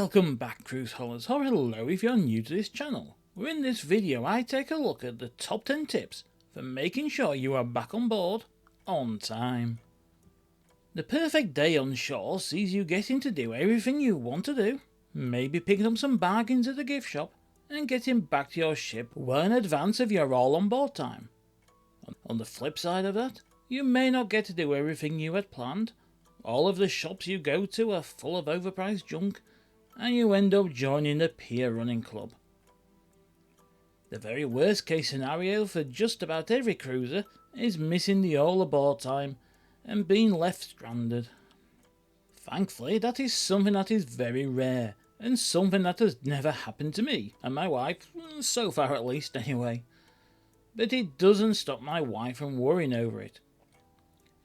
Welcome back, CruiseHollers, or hello if you're new to this channel, where in this video I take a look at the top 10 tips for making sure you are back on board on time. The perfect day on shore sees you getting to do everything you want to do, maybe picking up some bargains at the gift shop and getting back to your ship well in advance of your all on board time. On the flip side of that, you may not get to do everything you had planned. All of the shops you go to are full of overpriced junk, and you end up joining the Pier running club. The very worst case scenario for just about every cruiser is missing the all aboard time and being left stranded. Thankfully, that is something that is very rare, and something that has never happened to me and my wife, so far at least anyway. But it doesn't stop my wife from worrying over it.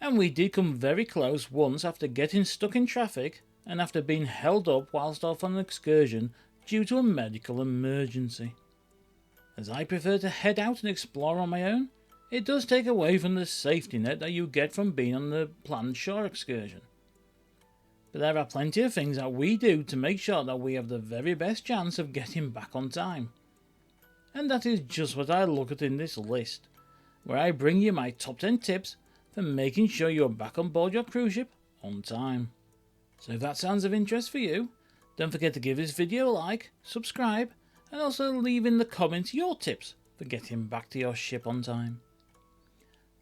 And we did come very close once after getting stuck in traffic and after being held up whilst off on an excursion due to a medical emergency. As I prefer to head out and explore on my own, it does take away from the safety net that you get from being on the planned shore excursion. But there are plenty of things that we do to make sure that we have the very best chance of getting back on time. And that is just what I look at in this list, where I bring you my top 10 tips for making sure you're back on board your cruise ship on time. So if that sounds of interest for you, don't forget to give this video a like, subscribe, and also leave in the comments your tips for getting back to your ship on time.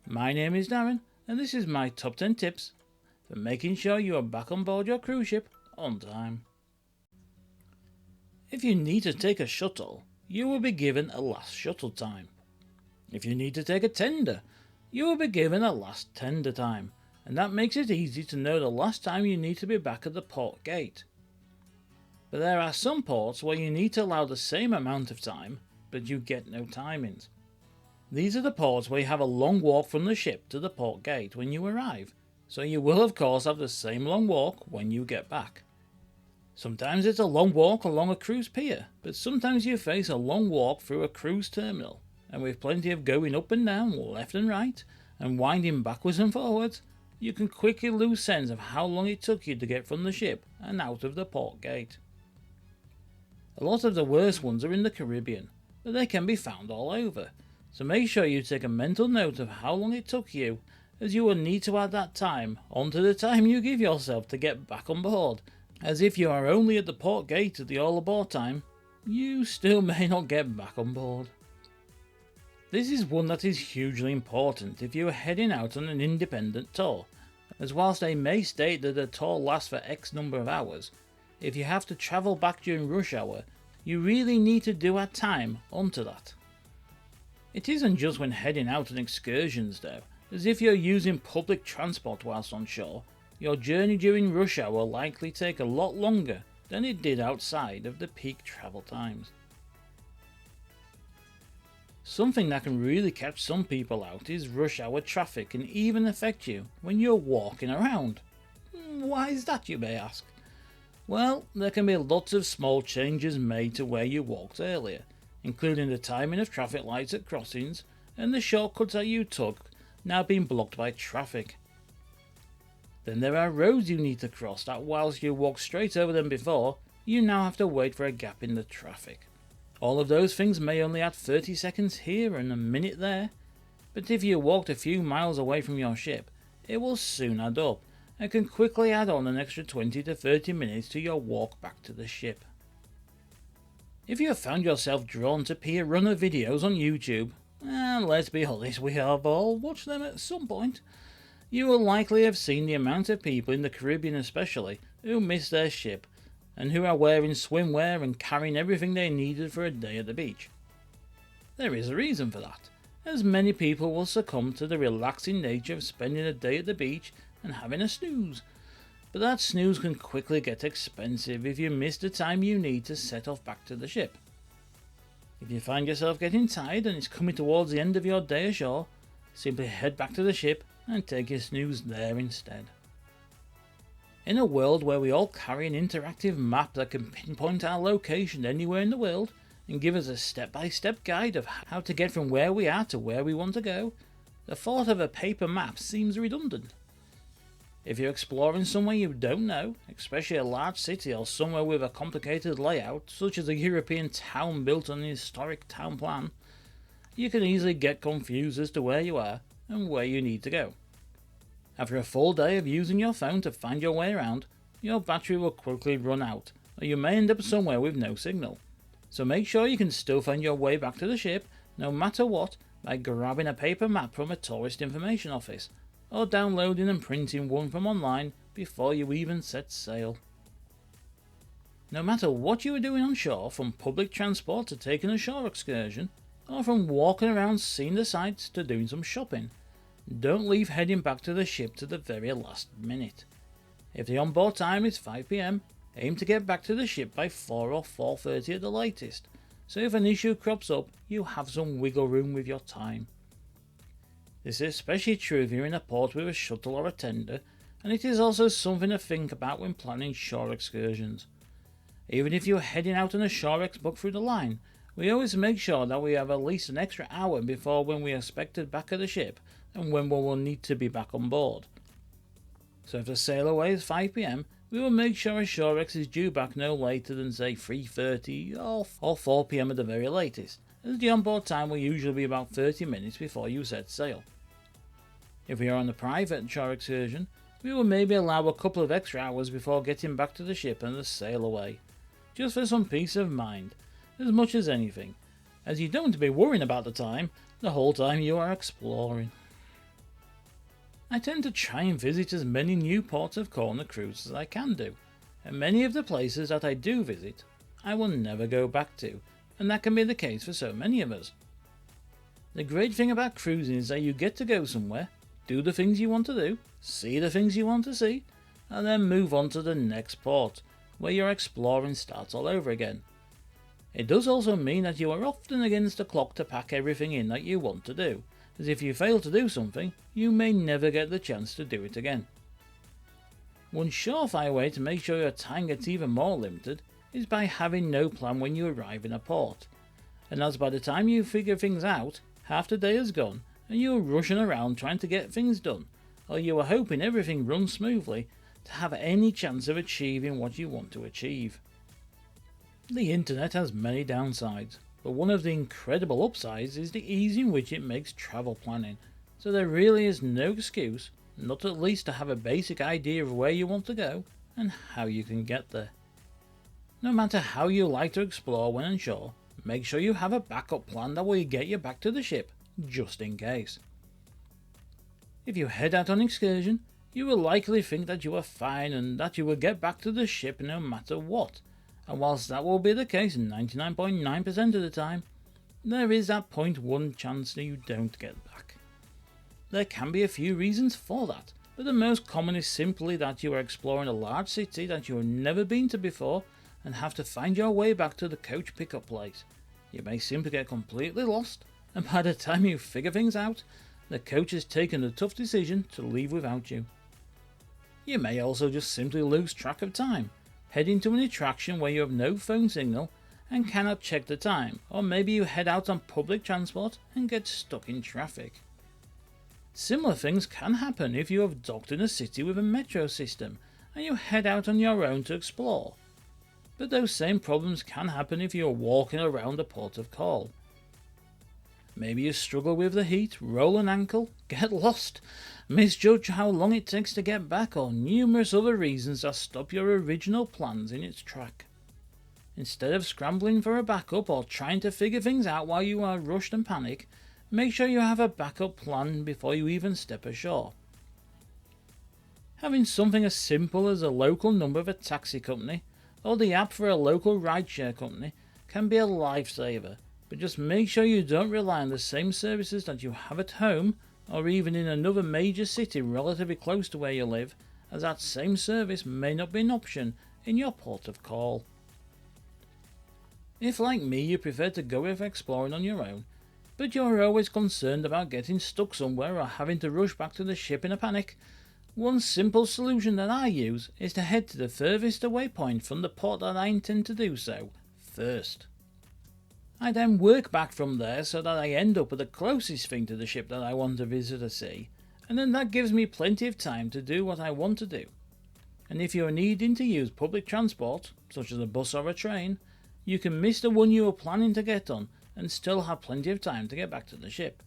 My name is Darren, and this is my top 10 tips for making sure you are back on board your cruise ship on time. If you need to take a shuttle, you will be given a last shuttle time. If you need to take a tender, you will be given a last tender time, and that makes it easy to know the last time you need to be back at the port gate. But there are some ports where you need to allow the same amount of time, but you get no timings. These are the ports where you have a long walk from the ship to the port gate when you arrive, so you will of course have the same long walk when you get back. Sometimes it's a long walk along a cruise pier, but sometimes you face a long walk through a cruise terminal, and with plenty of going up and down, left and right, and winding backwards and forwards, you can quickly lose sense of how long it took you to get from the ship and out of the port gate. A lot of the worst ones are in the Caribbean, but they can be found all over, so make sure you take a mental note of how long it took you, as you will need to add that time onto the time you give yourself to get back on board, as if you are only at the port gate at the all aboard time, you still may not get back on board. This is one that is hugely important if you are heading out on an independent tour, as whilst they may state that a tour lasts for X number of hours, if you have to travel back during rush hour, you really need to do add time onto that. It isn't just when heading out on excursions though, as if you're using public transport whilst on shore, your journey during rush hour will likely take a lot longer than it did outside of the peak travel times. Something that can really catch some people out is rush hour traffic and even affect you when you're walking around. Why is that, you may ask? Well, there can be lots of small changes made to where you walked earlier, including the timing of traffic lights at crossings and the shortcuts that you took now being blocked by traffic. Then there are roads you need to cross that whilst you walked straight over them before, you now have to wait for a gap in the traffic. All of those things may only add 30 seconds here and a minute there, but if you walked a few miles away from your ship, it will soon add up and can quickly add on an extra 20 to 30 minutes to your walk back to the ship. If you have found yourself drawn to Pier runner videos on YouTube, and let's be honest, we have all watched them at some point, you will likely have seen the amount of people in the Caribbean especially who miss their ship and who are wearing swimwear and carrying everything they needed for a day at the beach. There is a reason for that, as many people will succumb to the relaxing nature of spending a day at the beach and having a snooze, but that snooze can quickly get expensive if you miss the time you need to set off back to the ship. If you find yourself getting tired and it's coming towards the end of your day ashore, simply head back to the ship and take your snooze there instead. In a world where we all carry an interactive map that can pinpoint our location anywhere in the world and give us a step-by-step guide of how to get from where we are to where we want to go, the thought of a paper map seems redundant. If you're exploring somewhere you don't know, especially a large city or somewhere with a complicated layout, such as a European town built on an historic town plan, you can easily get confused as to where you are and where you need to go. After a full day of using your phone to find your way around, your battery will quickly run out, or you may end up somewhere with no signal. So make sure you can still find your way back to the ship, no matter what, by grabbing a paper map from a tourist information office, or downloading and printing one from online before you even set sail. No matter what you are doing on shore, from public transport to taking a shore excursion, or from walking around seeing the sights to doing some shopping, don't leave heading back to the ship to the very last minute. If the onboard time is 5 PM, aim to get back to the ship by 4 or 4:30 at the latest, so if an issue crops up, you have some wiggle room with your time. This is especially true if you're in a port with a shuttle or a tender, and it is also something to think about when planning shore excursions. Even if you're heading out on a shore ex book through the line, we always make sure that we have at least an extra hour before when we are expected back at the ship and when we will need to be back on board. So if the sail away is 5 PM, we will make sure a shore ex is due back no later than say 3:30 or 4 PM at the very latest, as the onboard time will usually be about 30 minutes before you set sail. If we are on a private shore excursion, we will maybe allow a couple of extra hours before getting back to the ship and the sail away, just for some peace of mind, as much as anything, as you don't want to be worrying about the time the whole time you are exploring. I tend to try and visit as many new ports of call on the cruise as I can do, and many of the places that I do visit, I will never go back to, and that can be the case for so many of us. The great thing about cruising is that you get to go somewhere, do the things you want to do, see the things you want to see, and then move on to the next port, where your exploring starts all over again. It does also mean that you are often against the clock to pack everything in that you want to do, as if you fail to do something, you may never get the chance to do it again. One surefire way to make sure your time gets even more limited is by having no plan when you arrive in a port, and as by the time you figure things out, half the day is gone and you are rushing around trying to get things done, or you are hoping everything runs smoothly to have any chance of achieving what you want to achieve. The internet has many downsides, but one of the incredible upsides is the ease in which it makes travel planning, so there really is no excuse not at least to have a basic idea of where you want to go and how you can get there. No matter how you like to explore when on shore, make sure you have a backup plan that will get you back to the ship, just in case. If you head out on excursion, you will likely think that you are fine and that you will get back to the ship no matter what, and whilst that will be the case 99.9% of the time, there is that 0.1 chance that you don't get back. There can be a few reasons for that, but the most common is simply that you are exploring a large city that you have never been to before and have to find your way back to the coach pickup place. You may simply get completely lost, and by the time you figure things out, the coach has taken the tough decision to leave without you. You may also just simply lose track of time, heading to an attraction where you have no phone signal and cannot check the time, or maybe you head out on public transport and get stuck in traffic. Similar things can happen if you have docked in a city with a metro system and you head out on your own to explore, but those same problems can happen if you are walking around a port of call. Maybe you struggle with the heat, roll an ankle, get lost, misjudge how long it takes to get back, or numerous other reasons that stop your original plans in its track. Instead of scrambling for a backup or trying to figure things out while you are rushed and panic, make sure you have a backup plan before you even step ashore. Having something as simple as a local number of a taxi company or the app for a local rideshare company can be a lifesaver, but just make sure you don't rely on the same services that you have at home or even in another major city relatively close to where you live, as that same service may not be an option in your port of call. If, like me, you prefer to go with exploring on your own, but you're always concerned about getting stuck somewhere or having to rush back to the ship in a panic, one simple solution that I use is to head to the furthest away point from the port that I intend to do so first. I then work back from there so that I end up at the closest thing to the ship that I want to visit or see, and then that gives me plenty of time to do what I want to do. And if you are needing to use public transport, such as a bus or a train, you can miss the one you were planning to get on and still have plenty of time to get back to the ship.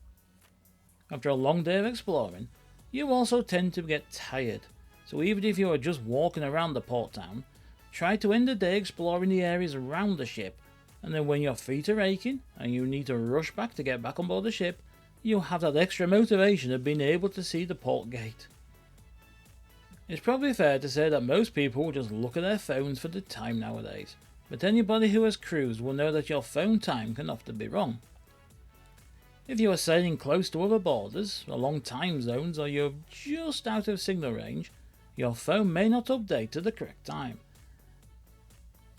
After a long day of exploring, you also tend to get tired, so even if you are just walking around the port town, try to end the day exploring the areas around the ship, and then when your feet are aching and you need to rush back to get back on board the ship, you'll have that extra motivation of being able to see the port gate. It's probably fair to say that most people will just look at their phones for the time nowadays, but anybody who has cruised will know that your phone time can often be wrong. If you are sailing close to other borders, along time zones, or you're just out of signal range, your phone may not update to the correct time.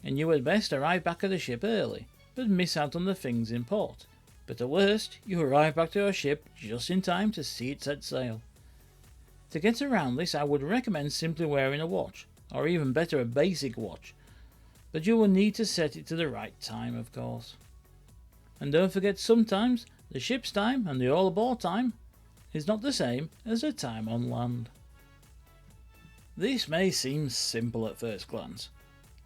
And you had best arrive back at the ship early, but miss out on the things in port. But at worst, you arrive back to your ship just in time to see it set sail. To get around this, I would recommend simply wearing a watch, or even better a basic watch, but you will need to set it to the right time, of course. And don't forget, sometimes the ship's time and the all aboard time is not the same as the time on land. This may seem simple at first glance.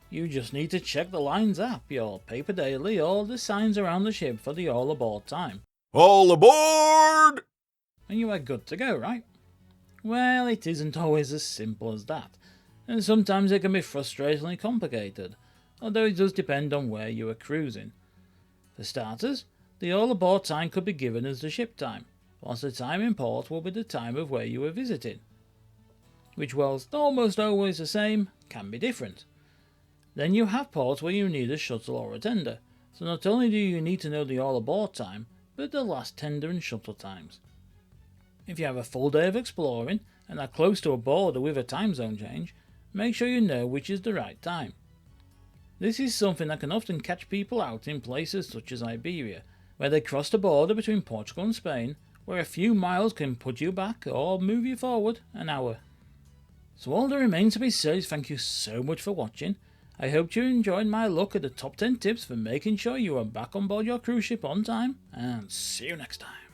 You just need to check the Lines app, your paper daily, or the signs around the ship for the all aboard time. All aboard! And you are good to go, right? Well, it isn't always as simple as that, and sometimes it can be frustratingly complicated, although it does depend on where you are cruising. For starters, the all aboard time could be given as the ship time, whilst the time in port will be the time of where you are visiting, which, whilst almost always the same, can be different. Then you have ports where you need a shuttle or a tender, so not only do you need to know the all aboard time, but the last tender and shuttle times. If you have a full day of exploring and are close to a border with a time zone change, make sure you know which is the right time. This is something that can often catch people out in places such as Iberia, where they cross the border between Portugal and Spain, where a few miles can put you back or move you forward an hour. So all that remains to be said is thank you so much for watching. I hope you enjoyed my look at the top 10 tips for making sure you are back on board your cruise ship on time, and see you next time.